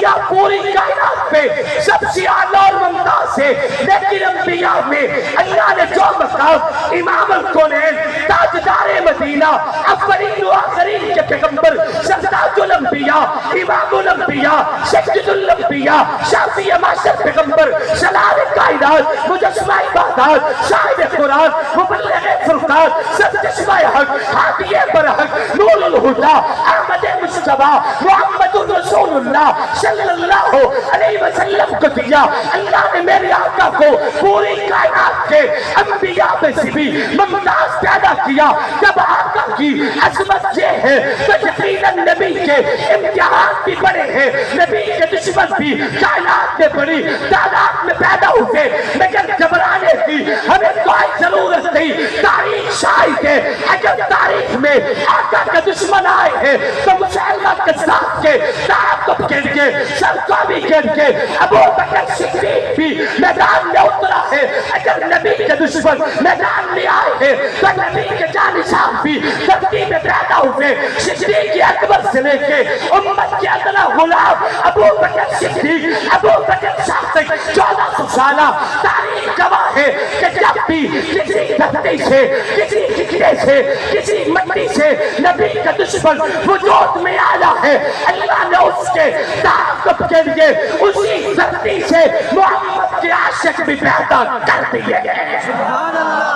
انبیاء پوری کائنات پہ سب سے اعلیٰ اور ممتاز ہے، لیکن انبیاء میں اللہ نے جو مقام امام الکونین، تاجدار مدینہ، اولین و آخرین کے پیغمبر، سردار الانبیاء، امام الانبیاء، سید الانبیاء، شافی معاشر پیغمبر، سلام کائنات، مجسمہ عبادات، صاحب قرآن، مبلغ فرقان، سرچشمہ حق، ہادی برحق، نور الہدا، احمد مصطفیٰ، محمد رسول اللہ صلی اللہ علیہ وسلم کو دیا۔ اللہ نے میرے آقا کو پوری کائنات کے انبیاء میں سے بھی ممتاز پیدا کیا۔ جب آقا کی عظمت یہ ہے تو یقیناً نبی کے امتحان بھی بڑے ہیں، نبی کے دشمن بھی کائنات میں بڑی تعداد میں پیدا ہوئے، لیکن گھبرانے کی ہمیں کوئی ضرورت نہیں۔ تاریخ شاہد ہے، اگر تاریخ میں آقا کا دشمن آئے ہیں تو مسلمہ کذاب کے تعاقب کے لیے سرکوبی کے لیے ابو بکر صدیق بھی میدان میں اترا ہے۔ اگر نبی کے دشمن میدان میں آئے ہیں تو نبی کے جانشین بھی دھرتی میں پیدا ہوئے۔ صدیق اکبر سے لے کے امت کے ادنا غلام ابو بکر صدیق، ابو بکر صادق 1400 سالہ تاریخ گواہ ہے کہ جب بھی کسی دھرتی سے، کسی ٹکڑے سے، کسی مٹی سے نبی کا دشمن وجود میں آیا ہے، اللہ نے اس کے تعاقب کے لیے اسی دھرتی سے محمد کے عاشق بھی پیدا کر دیے ہیں۔